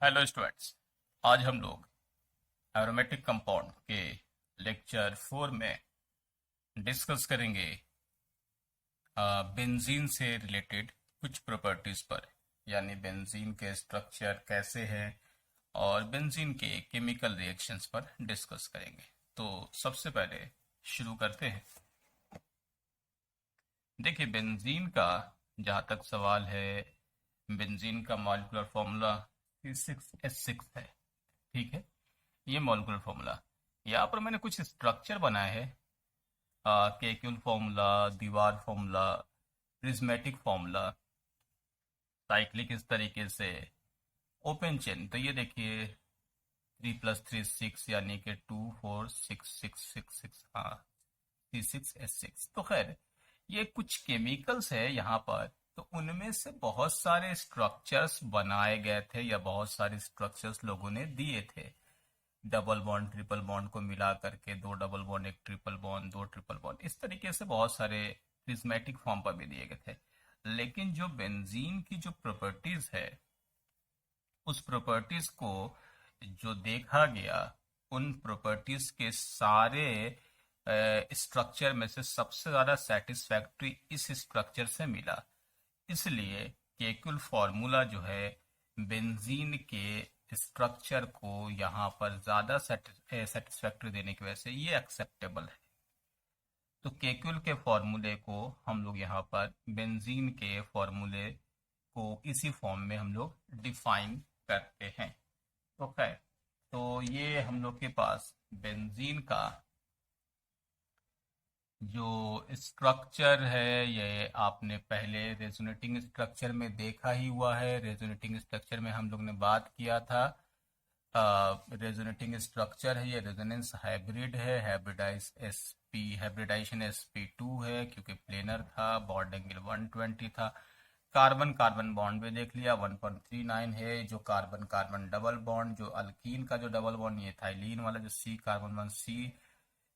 Hello students. आज हम लोग एरोमेटिक कंपाउंड के लेक्चर 4 में डिस्कस करेंगे बेंजीन से रिलेटेड कुछ प्रॉपर्टीज पर, यानी बेंजीन के स्ट्रक्चर कैसे हैं और बेंजीन के केमिकल रिएक्शंस पर डिस्कस करेंगे। तो सबसे पहले शुरू करते हैं। देखिए, बेंजीन का जहाँ तक सवाल है, बेंजीन का मॉलिक्यूलर फॉर्मूला C6H6 है। ठीक है, ये मॉलिक्यूलर फॉर्मूला। यहाँ पर मैंने कुछ स्ट्रक्चर बनाए हैं, केक्यूल फॉर्मूला, दीवार फॉर्मूला, प्रिज्मेटिक फॉर्मूला, साइक्लिक इस तरीके से, ओपन चेन। तो ये देखिए 3+3 6, यानी कि 2 4 6 6 6 6, हाँ C6H6। तो खैर, ये कुछ केमिकल्स है यहाँ पर। तो उनमें से बहुत सारे स्ट्रक्चर्स बनाए गए थे या बहुत सारे स्ट्रक्चर्स लोगों ने दिए थे। डबल बॉन्ड ट्रिपल बॉन्ड को मिला करके, दो डबल बॉन्ड एक ट्रिपल बॉन्ड, दो ट्रिपल बॉन्ड, इस तरीके से बहुत सारे प्रिज्मेटिक फॉर्म पर भी दिए गए थे। लेकिन जो बेंजीन की जो प्रॉपर्टीज है, उस प्रॉपर्टीज को जो देखा गया, उन प्रॉपर्टीज के सारे स्ट्रक्चर में से सबसे ज्यादा सेटिस्फैक्ट्री इस स्ट्रक्चर से मिला। इसलिए केकुल फार्मूला जो है बेंजीन के स्ट्रक्चर को यहाँ पर ज्यादा सेटिस्फैक्ट्री देने की वजह से ये एक्सेप्टेबल है। तो केकुल के फॉर्मूले को हम लोग यहाँ पर बेंजीन के फॉर्मूले को इसी फॉर्म में हम लोग डिफाइन करते हैं। तो खैर, तो ये हम लोग के पास बेंजीन का जो स्ट्रक्चर है, ये आपने पहले रेजोनेटिंग स्ट्रक्चर में देखा ही हुआ है। रेजोनेटिंग स्ट्रक्चर में हम लोग ने बात किया था, रेजोनेटिंग स्ट्रक्चर है, ये रेजोनेंस हाइब्रिड है, हाइब्रिडाइजेशन sp2 है, क्योंकि प्लेनर था, बॉन्ड एंगल 120 था। कार्बन कार्बन बॉन्ड भी देख लिया, 1.39 है। जो कार्बन कार्बन डबल बॉन्ड, जो अल्कीन का जो डबल बॉन्ड, ये थाइलीन वाला जो C कार्बन 1C,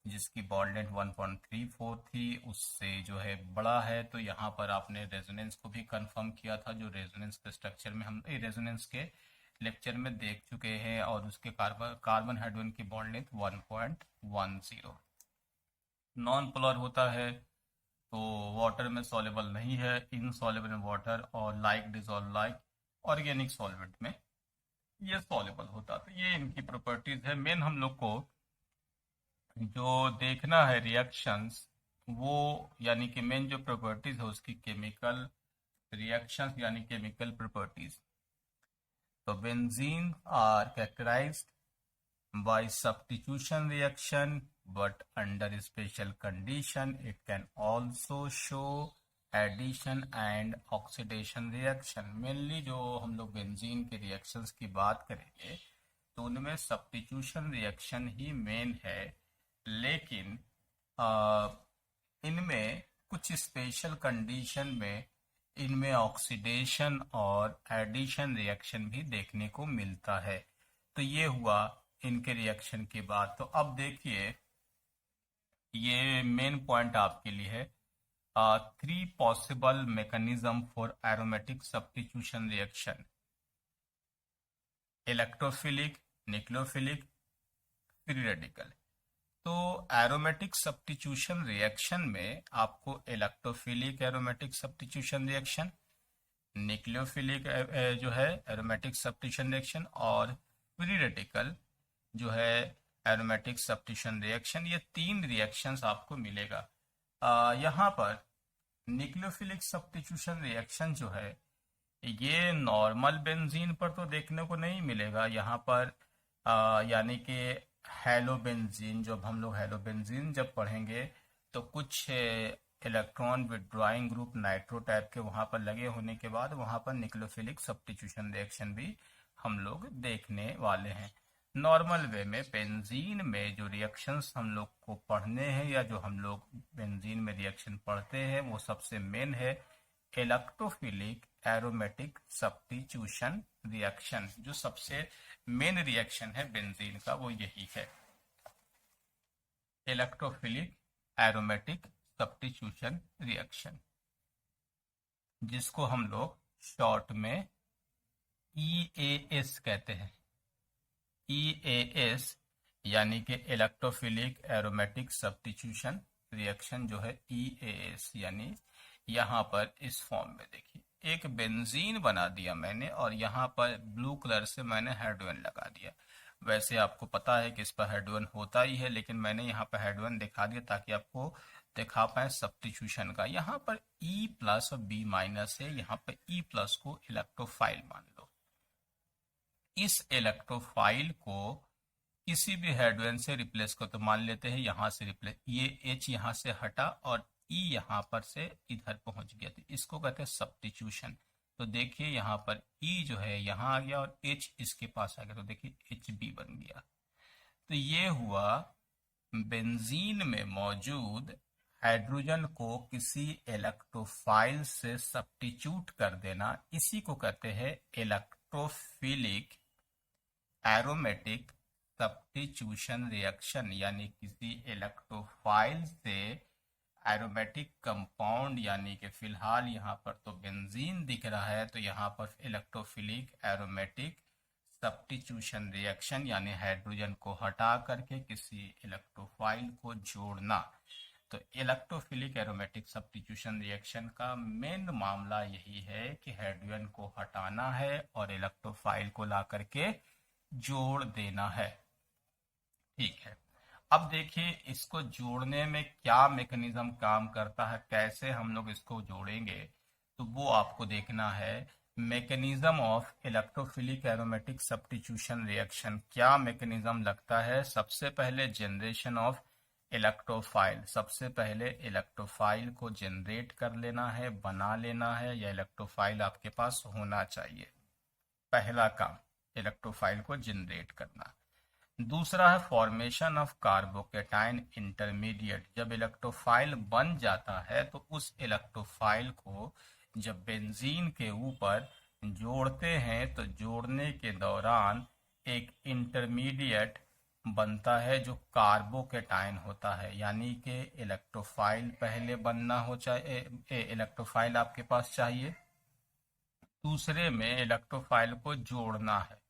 जिसकी बॉन्ड लेंथ 1.34 थी, उससे जो है बड़ा है। तो यहाँ पर आपने रेजोनेंस को भी कंफर्म किया था, जो रेजोनेंस के स्ट्रक्चर में हम रेजोनेंस के लेक्चर में देख चुके हैं। और उसके कार्बन कार्बन हाइड्रोजन की बॉन्ड लेंथ 1.10। नॉन पोलर होता है, तो वाटर में सॉल्युबल नहीं है, इनसॉल्युबल इन वाटर, और like dissolve like organic solvent में ये सॉल्युबल होता। तो ये इनकी प्रॉपर्टीज है। मेन हम लोग को जो देखना है रिएक्शंस, वो यानी कि मेन जो प्रॉपर्टीज है उसकी केमिकल रिएक्शंस यानी केमिकल प्रॉपर्टीज। तो benzene are characterized by substitution reaction, but under special condition it can also show addition and oxidation reaction। Mainly जो हम लोग बेंजीन के रिएक्शंस की बात करेंगे, तो उनमें सब्स्टिट्यूशन रिएक्शन ही मेन है। लेकिन इनमें कुछ स्पेशल कंडीशन में इनमें ऑक्सीडेशन और एडिशन रिएक्शन भी देखने को मिलता है। तो ये हुआ इनके रिएक्शन की बात। तो अब देखिए, ये मेन पॉइंट आपके लिए है, 3 possible mechanism for aromatic substitution reaction: electrophilic, nucleophilic, free radical. तो एरोमेटिक सब्स्टिट्यूशन रिएक्शन में आपको electrophilic aromatic substitution reaction, nucleophilic जो है एरोमेटिक सब्स्टिट्यूशन रिएक्शन, और फ्री रेडिकल जो है एरोमेटिक सब्स्टिट्यूशन रिएक्शन, ये 3 रिएक्शंस आपको मिलेगा। यहाँ पर न्यूक्लियोफिलिक सब्स्टिट्यूशन रिएक्शन जो है, ये नॉर्मल बेंजीन पर तो देखने को नहीं मिलेगा। यहाँ पर यानी कि हेलोबेंजीन, जब हम लोग हेलोबेंजीन जब पढ़ेंगे, तो कुछ electron withdrawing group nitro type के वहाँ पर लगे होने के बाद वहाँ पर न्यूक्लियोफिलिक सब्स्टिट्यूशन रिएक्शन भी हम लोग देखने वाले हैं। नॉर्मल वे में बेंजीन में जो रिएक्शंस हम लोग को पढ़ने हैं, या जो हम लोग बेंजीन में रिएक्शन पढ़ते हैं, वो सबसे मेन है इलेक्ट्रोफिलिक एरोमेटिक सब्स्टिट्यूशन रिएक्शन। जो सबसे मेन रिएक्शन है बेंजीन का, वो यही है, इलेक्ट्रोफिलिक एरोमेटिक सब्स्टिट्यूशन रिएक्शन, जिसको हम लोग शॉर्ट में EAS कहते हैं। EAS यानी कि इलेक्ट्रोफिलिक एरोमेटिक सब्स्टिट्यूशन रिएक्शन जो है EAS, यानी यहाँ पर इस फॉर्म में देखिए एक बेंजीन बना दिया मैंने और यहाँ पर ब्लू कलर से मैंने हेड-वन लगा दिया। वैसे आपको पता है कि इस पर हेड-वन होता ही है, लेकिन मैंने यहाँ पर हेड-वन दिखा दिया ताकि आपको दिखा पाए सब्स्टिट्यूशन का। यहाँ पर E प्लस और B माइनस है, यहाँ पर E प्लस को इलेक्ट्रोफाइल मान लो। इस इलेक्ट्रोफाइल को किसी भी हेड-वन से रिप्लेस को तो मान लेते हैं यहाँ से रिप्लेस, ये H यहाँ से हटा और E यहाँ पर से इधर पहुंच गया, तो इसको कहते हैं सब्स्टिट्यूशन। तो देखिए यहाँ पर E जो है यहाँ आ गया और H इसके पास आ गया, तो देखिए HB बन गया। तो ये हुआ बेंजीन में मौजूद हाइड्रोजन को किसी इलेक्ट्रोफाइल से सब्स्टिट्यूट कर देना, इसी को कहते हैं इलेक्ट्रोफिलिक एरोमेटिक सब्स्टिट्यूशन रिएक्शन। यानी किसी इलेक्ट्रोफाइल से एरोमेटिक कंपाउंड, यानी कि फिलहाल यहाँ पर तो बेंजीन दिख रहा है, तो यहाँ पर इलेक्ट्रोफिलिक एरोमेटिक सब्स्टिट्यूशन रिएक्शन यानी हाइड्रोजन को हटा करके किसी इलेक्ट्रोफाइल को जोड़ना। तो इलेक्ट्रोफिलिक एरोमेटिक सब्स्टिट्यूशन रिएक्शन का मेन मामला यही है कि हाइड्रोजन को हटाना है और इलेक्ट्रोफाइल को ला करके जोड़ देना है। ठीक है, अब देखिए इसको जोड़ने में क्या मैकेनिज्म काम करता है, कैसे हम लोग इसको जोड़ेंगे, तो वो आपको देखना है। Mechanism of electrophilic aromatic substitution reaction, क्या मैकेनिज्म लगता है। सबसे पहले जनरेशन ऑफ इलेक्ट्रोफाइल, सबसे पहले इलेक्ट्रोफाइल को जनरेट कर लेना है, बना लेना है, या इलेक्ट्रोफाइल आपके पास होना चाहिए। पहला काम इलेक्ट्रोफाइल को जनरेट करना। दूसरा है फॉर्मेशन ऑफ कार्बोकेटाइन इंटरमीडिएट। जब इलेक्ट्रोफाइल बन जाता है तो उस इलेक्ट्रोफाइल को जब बेंजीन के ऊपर जोड़ते हैं तो जोड़ने के दौरान एक इंटरमीडिएट बनता है जो कार्बोकेटाइन होता है। यानी कि इलेक्ट्रोफाइल पहले बनना हो चाहिए, इलेक्ट्रोफाइल आपके पास चाहिए, दूसरे में इलेक्ट्रोफाइल को जोड़ना है।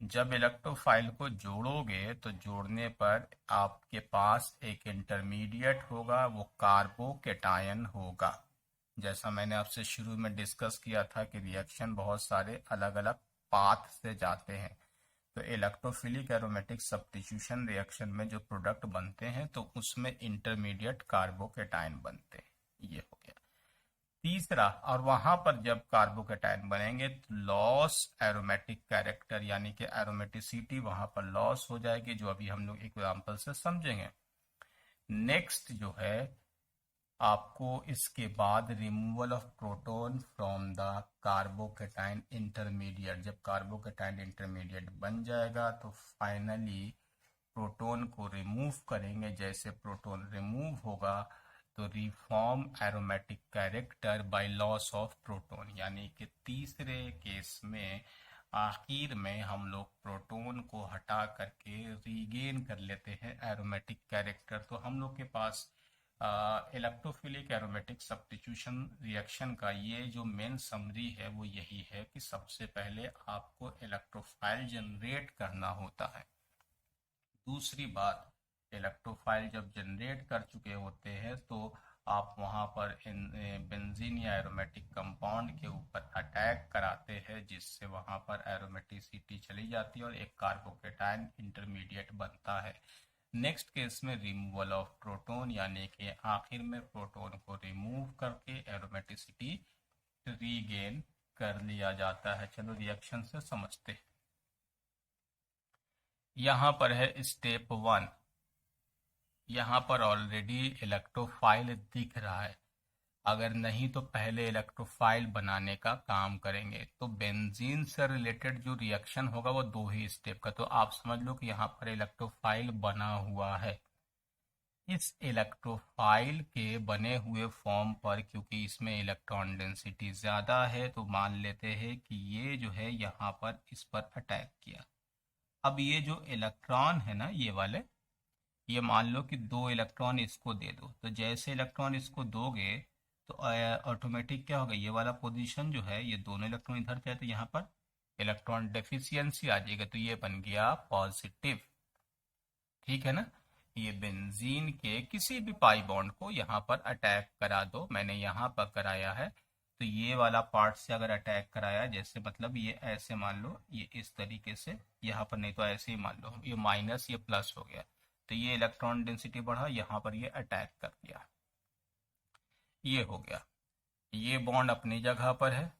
जब इलेक्ट्रोफाइल को जोड़ोगे तो जोड़ने पर आपके पास एक इंटरमीडिएट होगा, वो कार्बोकेटायन होगा। जैसा मैंने आपसे शुरू में डिस्कस किया था कि रिएक्शन बहुत सारे अलग अलग पाथ से जाते हैं, तो इलेक्ट्रोफिलिक एरोमेटिक सब्स्टिट्यूशन रिएक्शन में जो प्रोडक्ट बनते हैं तो उसमें इंटरमीडिएट कार्बोकेटायन बनते हैं। ये हो गया तीसरा। और वहां पर जब कार्बोकेटायन बनेंगे तो लॉस एरोमेटिक कैरेक्टर यानी कि एरोमेटिसिटी वहां पर लॉस हो जाएगी, जो अभी हम लोग एग्जाम्पल से समझेंगे। नेक्स्ट जो है आपको इसके बाद removal of proton from the carbocation intermediate. जब कार्बोकेटाइन इंटरमीडिएट बन जाएगा तो फाइनली प्रोटॉन को रिमूव करेंगे। जैसे प्रोटॉन रिमूव होगा तो reform aromatic character by loss of proton, यानी कि तीसरे केस में आखिर में हम लोग प्रोटॉन को हटा करके रीगेन कर लेते हैं एरोमेटिक कैरेक्टर। तो हम लोग के पास इलेक्ट्रोफिलिक एरोमेटिक सब्स्टिट्यूशन रिएक्शन का ये जो मेन समरी है वो यही है कि सबसे पहले आपको इलेक्ट्रोफाइल जनरेट करना होता है। दूसरी बात, इलेक्ट्रोफाइल जब जनरेट कर चुके होते हैं तो आप वहां पर बेंजीन या एरोमेटिक कंपाउंड के ऊपर अटैक कराते हैं, जिससे वहां पर एरोमेटिसिटी चली जाती है और एक कार्बोकेटाइन इंटरमीडिएट बनता है। नेक्स्ट केस में रिमूवल ऑफ प्रोटॉन, यानी कि आखिर में प्रोटॉन को रिमूव करके एरोमेटिसिटी रीगेन कर लिया जाता है। चलो रिएक्शन से समझते हैं। यहाँ पर है स्टेप 1, यहाँ पर ऑलरेडी इलेक्ट्रोफाइल दिख रहा है। अगर नहीं तो पहले इलेक्ट्रोफाइल बनाने का काम करेंगे। तो बेंजीन से रिलेटेड जो रिएक्शन होगा वो 2 ही स्टेप का। तो आप समझ लो कि यहाँ पर इलेक्ट्रोफाइल बना हुआ है। इस इलेक्ट्रोफाइल के बने हुए फॉर्म पर क्योंकि इसमें इलेक्ट्रॉन डेंसिटी ज़्यादा है तो मान लेते हैं कि ये जो है यहाँ पर इस पर अटैक किया। अब ये जो इलेक्ट्रॉन है ना ये वाले, ये मान लो कि 2 इलेक्ट्रॉन इसको दे दो, तो जैसे इलेक्ट्रॉन इसको दोगे तो ऑटोमेटिक क्या होगा, ये वाला पोजीशन जो है ये दोनों इलेक्ट्रॉन इधर जाए तो यहाँ पर इलेक्ट्रॉन डेफिशिएंसी आ जाएगा, तो ये बन गया पॉजिटिव। ठीक है ना। ये बेंजीन के किसी भी पाई बॉन्ड को यहाँ पर अटैक करा दो, मैंने यहाँ पर कराया है, तो ये वाला पार्ट से अगर अटैक कराया, जैसे मतलब ये ऐसे मान लो, ये इस तरीके से यहाँ पर, नहीं तो ऐसे ही मान लो, ये माइनस ये प्लस हो गया, तो ये इलेक्ट्रॉन डेंसिटी बढ़ा, यहाँ पर ये अटैक कर दिया, ये हो गया। ये बॉन्ड अपनी जगह पर है।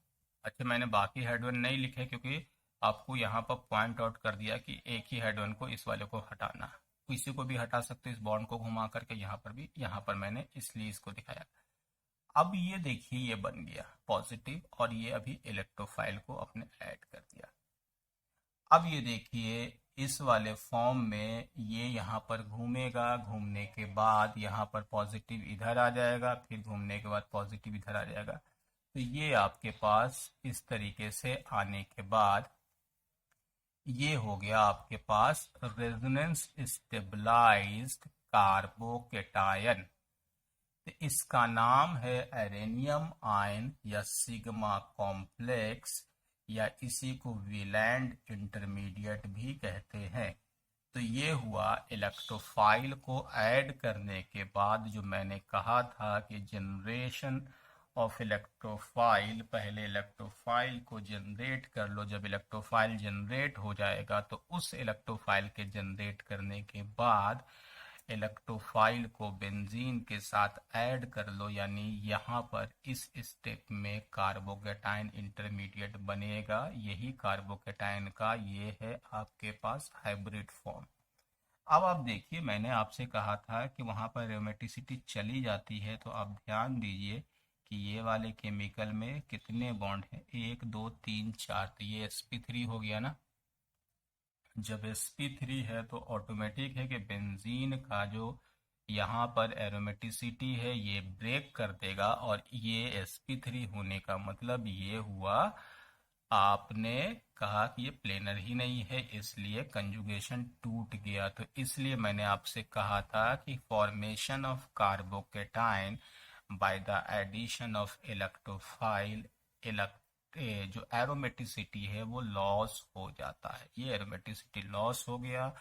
अच्छा, मैंने बाकी हेड वन नहीं लिखे क्योंकि आपको यहाँ पर पॉइंट आउट कर दिया कि एक ही हेड वन को, इस वाले को हटाना, किसी को भी हटा सकते, इस बॉन्ड को घुमा करके, यहाँ पर भी, यहाँ पर मैंने इसलिए इसको दिखाया। अब ये देखिए, ये बन गया पॉजिटिव, और ये अभी इलेक्ट्रोफाइल को अपने ऐड कर दिया। अब ये देखिए, इस वाले फॉर्म में ये यहाँ पर घूमेगा, घूमने के बाद यहाँ पर पॉजिटिव इधर आ जाएगा, फिर घूमने के बाद पॉजिटिव इधर आ जाएगा, तो ये आपके पास इस तरीके से आने के बाद ये हो गया आपके पास रेजोनेंस स्टेबलाइज्ड कार्बोकेटायन। तो इसका नाम है एरेनियम आयन या सिग्मा कॉम्प्लेक्स, या इसी को वेलेंट इंटरमीडिएट भी कहते हैं। तो ये हुआ इलेक्ट्रोफाइल को ऐड करने के बाद, जो मैंने कहा था कि जनरेशन ऑफ इलेक्ट्रोफाइल, पहले इलेक्ट्रोफाइल को जनरेट कर लो, जब इलेक्ट्रोफाइल जनरेट हो जाएगा तो उस इलेक्ट्रोफाइल के जनरेट करने के बाद इलेक्ट्रोफाइल को बेंजीन के साथ ऐड कर लो, यानी यहाँ पर इस स्टेप में कार्बोकेटाइन इंटरमीडिएट बनेगा। यही कार्बोकेटाइन का ये है आपके पास हाइब्रिड फॉर्म। अब आप देखिए, मैंने आपसे कहा था कि वहाँ पर एरोमेटिसिटी चली जाती है, तो आप ध्यान दीजिए कि ये वाले केमिकल में कितने बॉन्ड हैं, 1 2 3 4, तो ये sp3 हो गया ना। जब sp3 है तो ऑटोमेटिक है कि बेंजीन का जो यहाँ पर एरोमेटिसिटी है ये ब्रेक कर देगा, और ये sp3 होने का मतलब ये हुआ, आपने कहा कि ये प्लेनर ही नहीं है, इसलिए कंजुगेशन टूट गया। तो इसलिए मैंने आपसे कहा था कि formation of carbocation by the addition of electrophile, जो एरोमेटिसिटी है वो लॉस हो जाता है। ये एरोमेटिसिटी लॉस हो गया,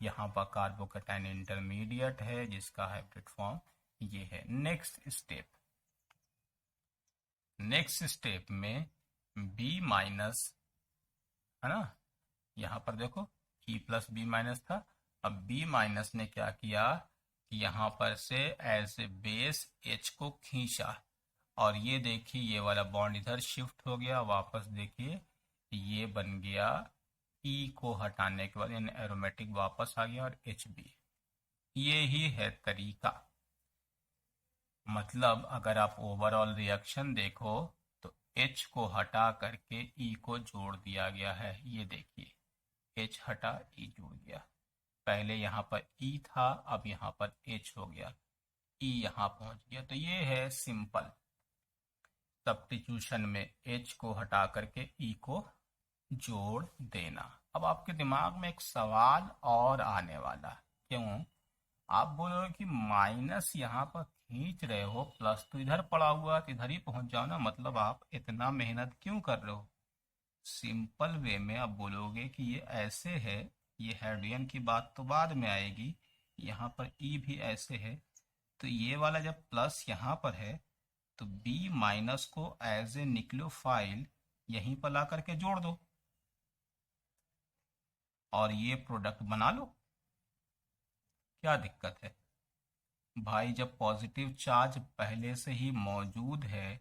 यहाँ पर कार्बोकेटाइन इंटरमीडिएट है जिसका हाइब्रिड फॉर्म ये है। नेक्स्ट स्टेप में बी माइनस, है ना, यहाँ पर देखो ई प्लस बी माइनस था, अब बी माइनस ने क्या किया कि यहाँ पर से एज ए बेस एच को खींचा, और ये देखिए ये वाला बॉन्ड इधर शिफ्ट हो गया, वापस देखिए ये बन गया, ई को हटाने के बाद यानी एरोमेटिक वापस आ गया, और एच बी। ये ही है तरीका। मतलब अगर आप ओवरऑल रिएक्शन देखो तो H को हटा करके E को जोड़ दिया गया है। ये देखिए H हटा E जुड़ गया, पहले यहाँ पर E था, अब यहाँ पर H हो गया, E यहाँ पहुंच गया। तो ये है सिंपल सब्स्टिट्यूशन में H को हटा करके E को जोड़ देना। अब आपके दिमाग में एक सवाल और आने वाला, क्यों? आप बोलोगे कि माइनस यहाँ पर खींच रहे हो, प्लस तो इधर पड़ा हुआ, तो इधर ही पहुंच जाओ ना, मतलब आप इतना मेहनत क्यों कर रहे हो? सिंपल वे में आप बोलोगे कि ये ऐसे है, ये हेडियन की बात तो बाद में आएगी, यहाँ पर ई भी ऐसे है, तो ये वाला जब प्लस यहाँ पर है तो बी माइनस को एज ए न्यूक्लियोफाइल यहीं पर ला करके जोड़ दो और ये प्रोडक्ट बना लो। क्या दिक्कत है भाई? जब पॉजिटिव चार्ज पहले से ही मौजूद है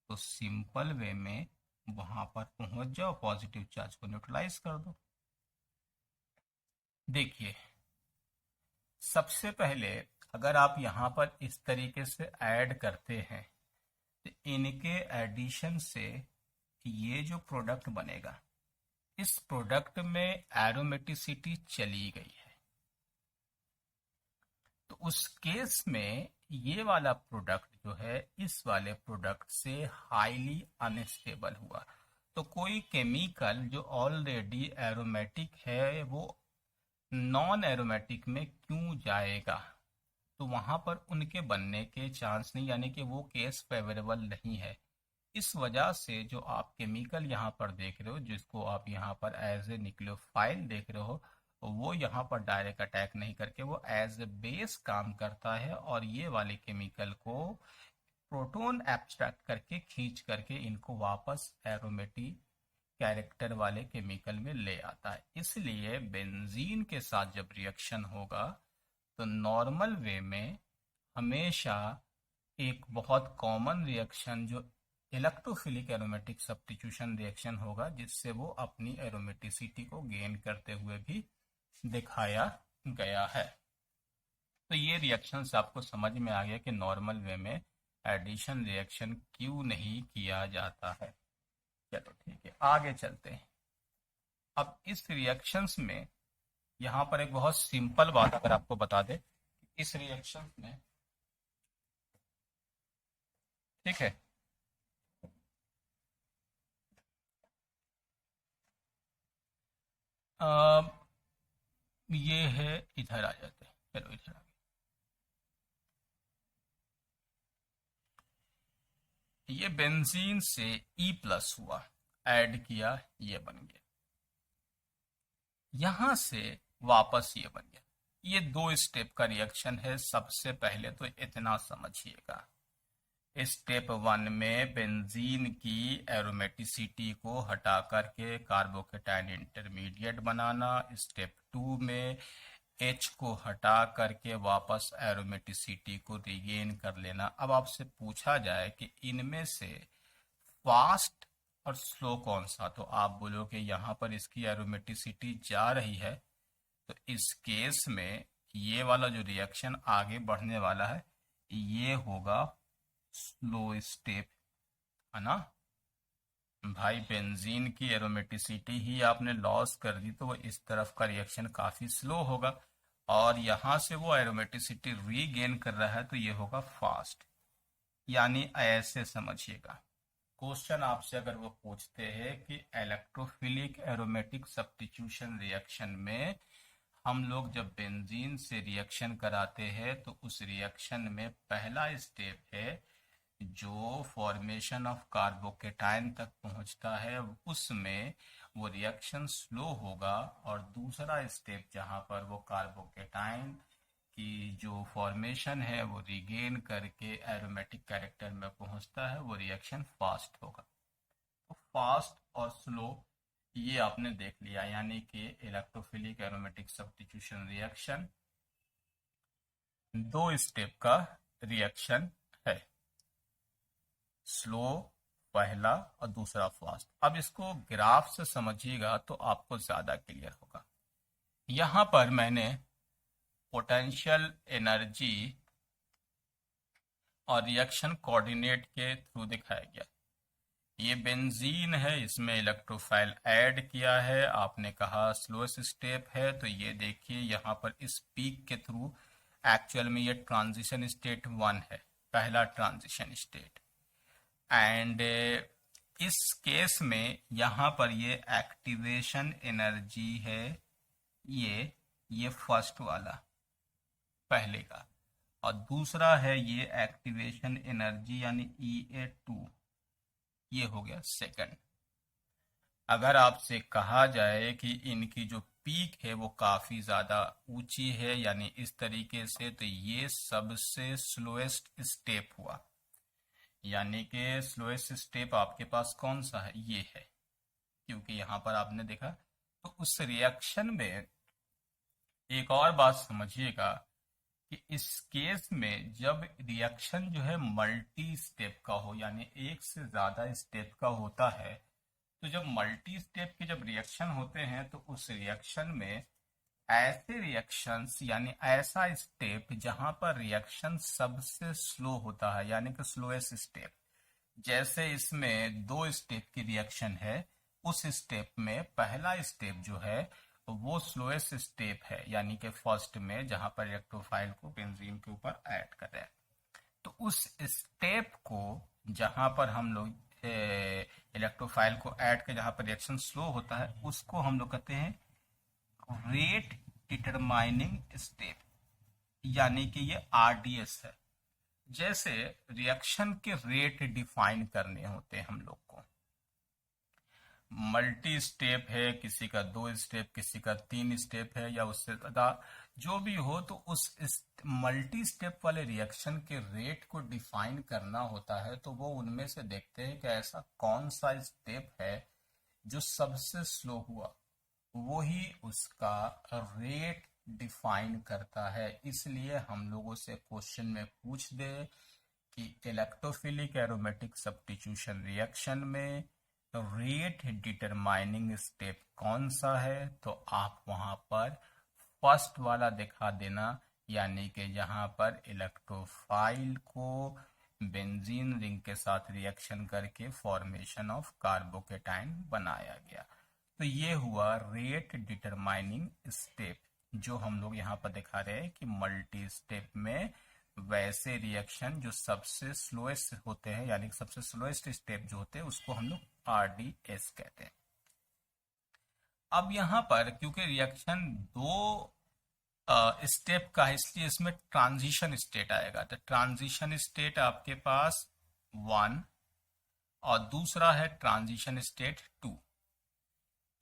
तो सिंपल वे में वहां पर पहुंच जाओ, पॉजिटिव चार्ज को न्यूट्रलाइज कर दो। देखिए, सबसे पहले अगर आप यहां पर इस तरीके से ऐड करते हैं तो इनके एडिशन से ये जो प्रोडक्ट बनेगा, इस प्रोडक्ट में एरोमेटिसिटी चली गई है, तो उस केस में ये वाला प्रोडक्ट जो है इस वाले प्रोडक्ट से हाईली अनस्टेबल हुआ। तो कोई केमिकल जो ऑलरेडी एरोमेटिक है वो नॉन एरोमेटिक में क्यों जाएगा? तो वहां पर उनके बनने के चांस नहीं, यानी कि वो केस फेवरेबल नहीं है। इस वजह से जो आप केमिकल यहाँ पर देख रहे हो, जिसको आप यहाँ पर एज ए न्यूक्लियोफाइल देख रहे हो, वो यहाँ पर डायरेक्ट अटैक नहीं करके वो एज ए बेस काम करता है और ये वाले केमिकल को प्रोटॉन एब्स्ट्रैक्ट करके खींच करके इनको वापस एरोमेटिक कैरेक्टर वाले केमिकल में ले आता है। इसलिए बेंजीन के साथ जब रिएक्शन होगा तो नॉर्मल वे में हमेशा एक बहुत कॉमन रिएक्शन जो इलेक्ट्रोफिलिक एरोमेटिक सब्स्टिट्यूशन रिएक्शन होगा, जिससे वो अपनी एरोमेटिसिटी को गेन करते हुए भी दिखाया गया है। तो ये रिएक्शन से आपको समझ में आ गया कि नॉर्मल वे में एडिशन रिएक्शन क्यों नहीं किया जाता है। चलो ठीक है, आगे चलते हैं। अब इस रिएक्शंस में यहाँ पर एक बहुत सिंपल बात अगर आपको बता दे, इस रिएक्शन में, ठीक है, ये है, इधर आ जाते हैं, चलो इधर आ गए। ये बेंजीन से E+ हुआ, ऐड किया, ये बन गया, यहां से वापस ये बन गया। ये 2 स्टेप का रिएक्शन है। सबसे पहले तो इतना समझिएगा, स्टेप 1 में बेंजीन की एरोमेटिसिटी को हटा करके कार्बोकेटाइन इंटरमीडिएट बनाना, स्टेप 2 में H को हटा करके वापस एरोमेटिसिटी को रिगेन कर लेना। अब आपसे पूछा जाए कि इनमें से फास्ट और स्लो कौन सा, तो आप बोलोगे यहाँ पर इसकी एरोमेटिसिटी जा रही है, तो इस केस में ये वाला जो रिएक्शन आगे बढ़ने वाला है ये होगा स्लो स्टेप, है ना भाई। बेंजीन की एरोमेटिसिटी ही आपने लॉस कर दी तो वो इस तरफ का रिएक्शन काफी स्लो होगा, और यहां से वो एरोमेटिसिटी रीगेन कर रहा है तो ये होगा फास्ट। यानी ऐसे समझिएगा, क्वेश्चन आपसे अगर वो पूछते हैं कि इलेक्ट्रोफिलिक एरोमेटिक सब्स्टिट्यूशन रिएक्शन में हम लोग जब बेंजीन से रिएक्शन कराते हैं तो उस रिएक्शन में पहला स्टेप है जो फॉर्मेशन ऑफ कार्बोकेटाइन तक पहुंचता है, उसमें वो रिएक्शन स्लो होगा, और दूसरा स्टेप जहां पर वो कार्बोकेटाइन की जो फॉर्मेशन है वो रिगेन करके एरोमेटिक कैरेक्टर में पहुंचता है, वो रिएक्शन फास्ट होगा। तो फास्ट और स्लो ये आपने देख लिया, यानी कि electrophilic aromatic substitution reaction 2 step का रिएक्शन है, स्लो पहला और दूसरा फास्ट। अब इसको ग्राफ से समझिएगा तो आपको ज्यादा क्लियर होगा। यहां पर मैंने पोटेंशियल एनर्जी और रिएक्शन कोऑर्डिनेट के थ्रू दिखाया गया। ये बेंजीन है, इसमें इलेक्ट्रोफाइल ऐड किया है, आपने कहा स्लोएस्ट स्टेप है, तो ये देखिए यहाँ पर इस पीक के थ्रू एक्चुअल में ये ट्रांजिशन स्टेट 1 है, पहला ट्रांजिशन स्टेट। एंड इस केस में यहाँ पर ये एक्टिवेशन एनर्जी है, ये फर्स्ट वाला पहले का, और दूसरा है ये एक्टिवेशन एनर्जी यानी EA2, ये हो गया सेकंड। अगर आपसे कहा जाए कि इनकी जो पीक है वो काफी ज्यादा ऊंची है, यानी इस तरीके से, तो ये सबसे स्लोएस्ट स्टेप हुआ, यानी कि स्लोएस्ट स्टेप आपके पास कौन सा है, ये है, क्योंकि यहां पर आपने देखा। तो उस रिएक्शन में एक और बात समझिएगा कि इस केस में जब रिएक्शन जो है मल्टी स्टेप का हो, यानी एक से ज्यादा स्टेप का होता है, तो जब मल्टी स्टेप के जब रिएक्शन होते हैं तो उस रिएक्शन में ऐसे रिएक्शंस यानी ऐसा स्टेप जहां पर रिएक्शन सबसे स्लो होता है, यानी कि स्लोएस्ट स्टेप, जैसे इसमें 2 स्टेप की रिएक्शन है, उस स्टेप में पहला स्टेप जो है वो स्लोएस्ट स्टेप है, यानी कि फर्स्ट में जहां पर इलेक्ट्रोफाइल को बेंजीन के ऊपर ऐड कर रहे हैं। तो उस स्टेप को जहां पर हम लोग इलेक्ट्रोफाइल को ऐड कर जहां पर रिएक्शन स्लो होता है, उसको हम लोग कहते हैं रेट डिटरमाइनिंग स्टेप, यानी कि ये RDS है। जैसे रिएक्शन के रेट डिफाइन करने होते हैं हम लोग को, मल्टी स्टेप है, किसी का 2 स्टेप, किसी का 3 स्टेप है या उससे ज़्यादा, जो भी हो, तो उस मल्टी स्टेप वाले रिएक्शन के रेट को डिफाइन करना होता है। तो वो उनमें से देखते हैं कि ऐसा कौन सा स्टेप है जो सबसे स्लो हुआ, वो ही उसका रेट डिफाइन करता है। इसलिए हम लोगों से क्वेश्चन में पूछ दे कि इलेक्ट्रोफिलिक एरोमेटिक सब्स्टिट्यूशन रिएक्शन में रेट डिटरमाइनिंग स्टेप कौन सा है, तो आप वहां पर फर्स्ट वाला दिखा देना, यानी कि जहां पर इलेक्ट्रोफाइल को बेंजीन रिंग के साथ रिएक्शन करके फॉर्मेशन ऑफ कार्बोकेटाइन बनाया गया। तो ये हुआ रेट डिटरमाइनिंग स्टेप, जो हम लोग यहाँ पर दिखा रहे हैं कि मल्टी स्टेप में वैसे रिएक्शन जो सबसे स्लोएस्ट होते हैं, यानी सबसे स्लोएस्ट स्टेप जो होते हैं, उसको हम लोग RDS कहते हैं। अब यहाँ पर क्योंकि रिएक्शन 2 स्टेप का है, इसलिए इसमें ट्रांजिशन स्टेट आएगा। तो ट्रांजिशन स्टेट आपके पास 1 और दूसरा है ट्रांजिशन स्टेट 2।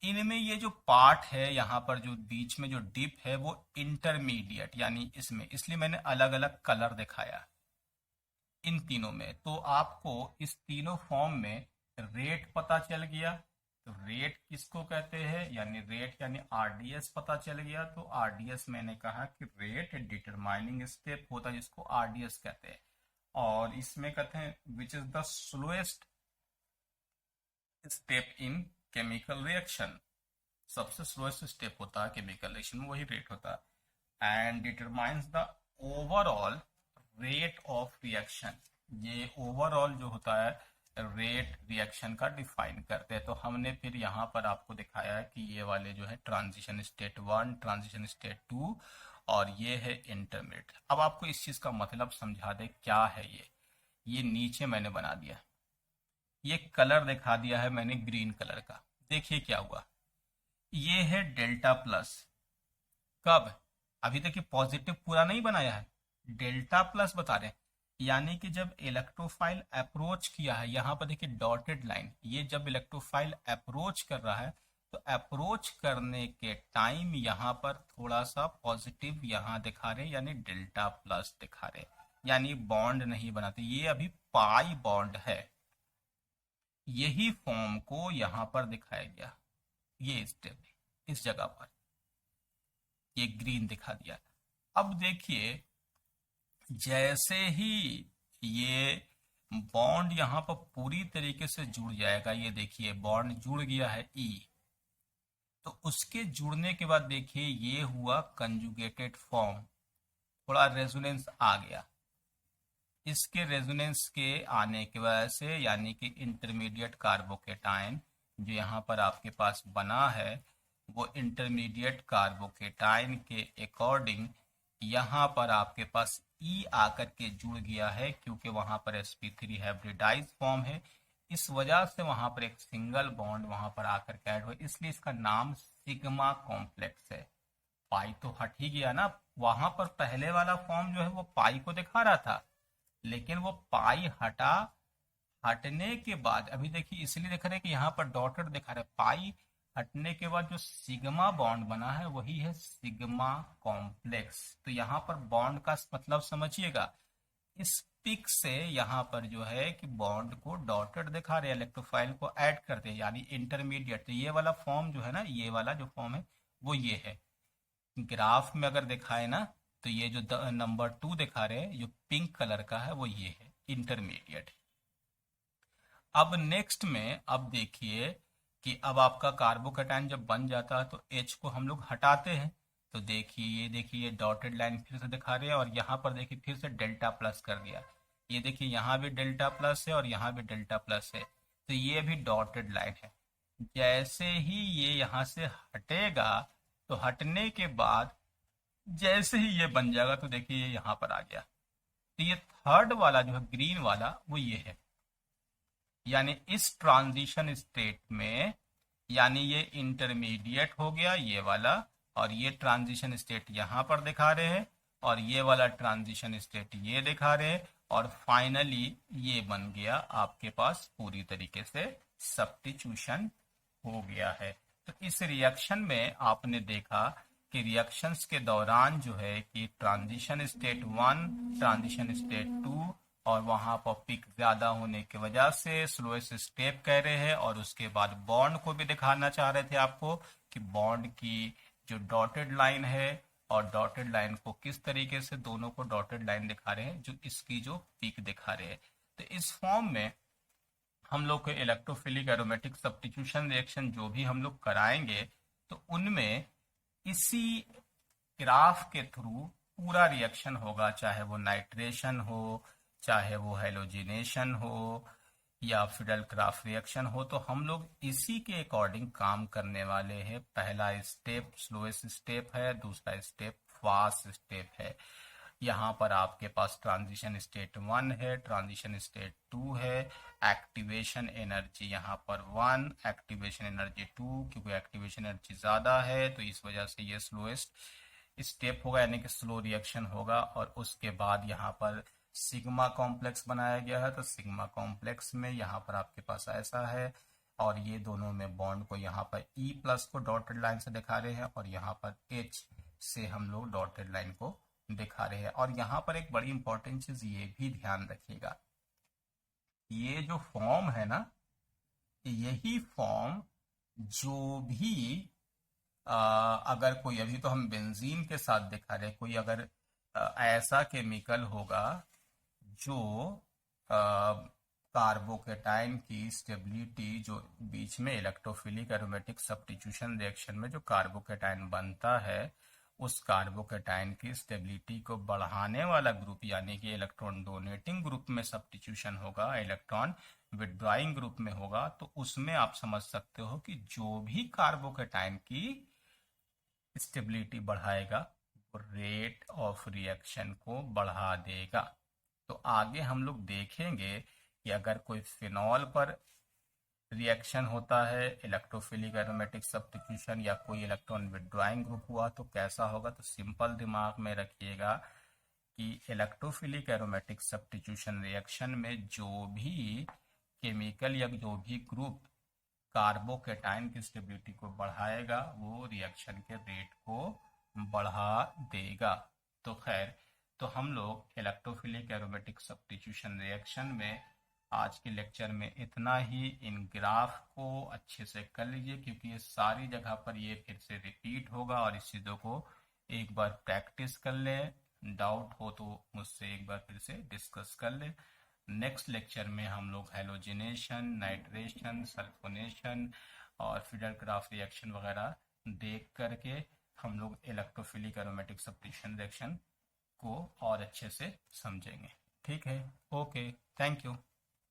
इनमें ये जो पार्ट है यहाँ पर जो बीच में जो डिप है वो इंटरमीडिएट, यानी इसमें, इसलिए मैंने अलग अलग कलर दिखाया इन तीनों में। तो आपको इस तीनों फॉर्म में रेट पता चल गया, तो रेट किसको कहते हैं, यानी रेट यानी RDS पता चल गया। तो RDS मैंने कहा कि रेट डिटरमाइनिंग स्टेप होता है, जिसको RDS कहते हैं। और इसमें कहते हैं which is the slowest step in chemical reaction, सबसे स्लोएस्ट स्टेप होता है केमिकल रिएक्शन में, वही रेट होता है। And determines the overall rate of reaction, ये ओवरऑल जो होता है रेट रिएक्शन का डिफाइन करते हैं। तो हमने फिर यहाँ पर आपको दिखाया है कि ये वाले जो है ट्रांजिशन स्टेट 1, ट्रांजिशन स्टेट 2 और ये है इंटरमीडिएट। अब आपको इस चीज का मतलब समझा दे क्या है ये नीचे मैंने बना दिया, ये कलर दिखा दिया है मैंने ग्रीन कलर का। देखिए क्या हुआ, ये है डेल्टा प्लस, कब, अभी तक ये पॉजिटिव पूरा नहीं बनाया है, डेल्टा प्लस बता रहे हैं, यानी कि जब इलेक्ट्रोफाइल अप्रोच किया है, यहाँ पर देखिए डॉटेड लाइन, ये जब इलेक्ट्रोफाइल अप्रोच कर रहा है तो अप्रोच करने के टाइम यहाँ पर थोड़ा सा पॉजिटिव यहाँ दिखा रहे, यानी डेल्टा प्लस दिखा रहे, यानी बॉन्ड नहीं बनाते, ये अभी पाई बॉन्ड है। यही फॉर्म को यहाँ पर दिखाया गया, ये स्टेप इस जगह पर ये ग्रीन दिखा दिया। अब देखिए जैसे ही ये बॉन्ड यहाँ पर पूरी तरीके से जुड़ जाएगा, ये देखिए बॉन्ड जुड़ गया है E, तो उसके जुड़ने के बाद देखिए ये हुआ कंजुगेटेड फॉर्म, थोड़ा रेजोनेंस आ गया। इसके रेजोनेंस के आने की वजह से, यानी कि इंटरमीडिएट कार्बोकेटाइन जो यहाँ पर आपके पास बना है, वो इंटरमीडिएट कार्बोकेटाइन के अकॉर्डिंग यहाँ पर आपके पास E आकर के जुड़ गया है, क्योंकि वहां पर sp3 हाइब्रिडाइज फॉर्म है, इस वजह से वहां पर एक सिंगल बॉन्ड वहां पर आकर के ऐड हुआ, इसलिए इसका नाम सिग्मा कॉम्प्लेक्स है। पाई तो हट ही गया ना, वहां पर पहले वाला फॉर्म जो है वो पाई को दिखा रहा था, लेकिन वो पाई हटने के बाद, अभी देखिए इसलिए दिख रहा है कि यहाँ पर डॉटेड दिखा रहा है, पाई हटने के बाद जो सिग्मा बॉन्ड बना है वही है सिग्मा कॉम्प्लेक्स। तो यहाँ पर बॉन्ड का मतलब समझिएगा, इस पिक से यहाँ पर जो है कि बॉन्ड को डॉटेड दिखा रहे, इलेक्ट्रोफाइल को ऐड करते हैं, यानी इंटरमीडिएट। तो ये वाला फॉर्म जो है ना, ये वाला जो फॉर्म है वो ये है। ग्राफ में अगर दिखाए ना, तो ये जो नंबर 2 दिखा रहे हैं जो पिंक कलर का है वो ये है इंटरमीडिएट। अब नेक्स्ट में अब देखिए कि अब आपका कार्बोकेटाइन जब बन जाता है तो H को हम लोग हटाते हैं, तो देखिए ये डॉटेड लाइन फिर से दिखा रहे हैं, और यहाँ पर देखिए फिर से डेल्टा प्लस कर दिया, ये देखिए यहाँ भी डेल्टा प्लस है और यहाँ भी डेल्टा प्लस है, तो ये भी डॉटेड लाइन है। जैसे ही ये यहाँ से हटेगा, तो हटने के बाद जैसे ही ये बन जाएगा, तो देखिए ये यहाँ पर आ गया। तो ये थर्ड वाला जो है ग्रीन वाला वो ये है, यानी इस ट्रांजिशन स्टेट में, यानी ये इंटरमीडिएट हो गया ये वाला, और ये ट्रांजिशन स्टेट यहाँ पर दिखा रहे हैं, और ये वाला ट्रांजिशन स्टेट ये दिखा रहे हैं, और फाइनली ये बन गया आपके पास पूरी तरीके से सब्स्टिट्यूशन हो गया है। तो इस रिएक्शन में आपने देखा कि रिएक्शंस के दौरान जो है कि ट्रांजिशन स्टेट 1, ट्रांजिशन स्टेट 2 और वहां पर पिक ज्यादा होने की वजह से स्लोएस्ट स्टेप कह रहे हैं, और उसके बाद बॉन्ड को भी दिखाना चाह रहे थे आपको कि बॉन्ड की जो डॉटेड लाइन है और डॉटेड लाइन को किस तरीके से दोनों को डॉटेड लाइन दिखा रहे हैं जो इसकी जो पीक दिखा रहे हैं। तो इस फॉर्म में हम लोग को इलेक्ट्रोफिलिक एरोमेटिक सब्स्टिट्यूशन रिएक्शन जो भी हम लोग कराएंगे तो उनमें इसी ग्राफ के थ्रू पूरा रिएक्शन होगा, चाहे वो नाइट्रेशन हो, चाहे वो हेलोजिनेशन हो या फिडल क्राफ्ट रिएक्शन हो, तो हम लोग इसी के अकॉर्डिंग काम करने वाले हैं। पहला स्टेप स्लोएस्ट स्टेप है, दूसरा स्टेप फास्ट स्टेप है। यहाँ पर आपके पास ट्रांजिशन स्टेट 1 है, ट्रांजिशन स्टेट 2 है, एक्टिवेशन एनर्जी यहाँ पर 1, एक्टिवेशन एनर्जी 2, क्योंकि एक्टिवेशन एनर्जी ज़्यादा है तो इस वजह से ये स्लोएस्ट स्टेप होगा, यानी कि स्लो रिएक्शन होगा। और उसके बाद यहाँ पर सिग्मा कॉम्प्लेक्स बनाया गया है, तो सिग्मा कॉम्प्लेक्स में यहाँ पर आपके पास ऐसा है, और ये दोनों में बॉन्ड को यहाँ पर E प्लस को डॉटेड लाइन से दिखा रहे हैं और यहाँ पर H से हम लोग डॉटेड लाइन को दिखा रहे हैं। और यहाँ पर एक बड़ी इंपॉर्टेंट चीज ये भी ध्यान रखिएगा, ये जो फॉर्म है ना, यही फॉर्म जो भी अगर कोई, अभी तो हम बेंजीन के साथ दिखा रहे, कोई अगर ऐसा केमिकल होगा जो कार्बोकेटाइन की स्टेबिलिटी, जो बीच में इलेक्ट्रोफिलिक एरोमेटिक सब्स्टिट्यूशन रिएक्शन में जो कार्बोकेटाइन बनता है उस कार्बोकेटाइन की स्टेबिलिटी को बढ़ाने वाला ग्रुप, यानी कि इलेक्ट्रॉन डोनेटिंग ग्रुप में सब्स्टिट्यूशन होगा, इलेक्ट्रॉन विड्रॉइंग ग्रुप में होगा, तो उसमें आप समझ सकते हो कि जो भी कार्बोकेटाइन की स्टेबिलिटी बढ़ाएगा वो रेट ऑफ रिएक्शन को बढ़ा देगा। तो आगे हम लोग देखेंगे कि अगर कोई फिनॉल पर रिएक्शन होता है, इलेक्ट्रोफिलिक एरोमेटिक सब्स्टिट्यूशन या कोई इलेक्ट्रॉन विड्रॉइंग ग्रुप हुआ तो कैसा होगा। तो सिंपल दिमाग में रखिएगा कि इलेक्ट्रोफिलिक एरोमेटिक सब्स्टिट्यूशन रिएक्शन में जो भी केमिकल या जो भी ग्रुप कार्बोकेटाइन की स्टेबिलिटी को बढ़ाएगा वो रिएक्शन के रेट को बढ़ा देगा। तो खैर, तो हम लोग इलेक्ट्रोफिलिक एरोमेटिक सब्स्टिट्यूशन रिएक्शन में आज के लेक्चर में इतना ही। इन ग्राफ को अच्छे से कर लीजिए क्योंकि ये सारी जगह पर ये फिर से रिपीट होगा, और इस चीज़ों को एक बार प्रैक्टिस कर लें। डाउट हो तो मुझसे एक बार फिर से डिस्कस कर लें। नेक्स्ट लेक्चर में हम लोग हेलोजिनेशन, नाइट्रेशन, सल्फोनेशन और फिडल क्राफ्ट रिएक्शन वगैरह देख करके हम लोग इलेक्ट्रोफिलिक एरोमेटिक सब्स्टिट्यूशन रिएक्शन को और अच्छे से समझेंगे। ठीक है, ओके, थैंक यू।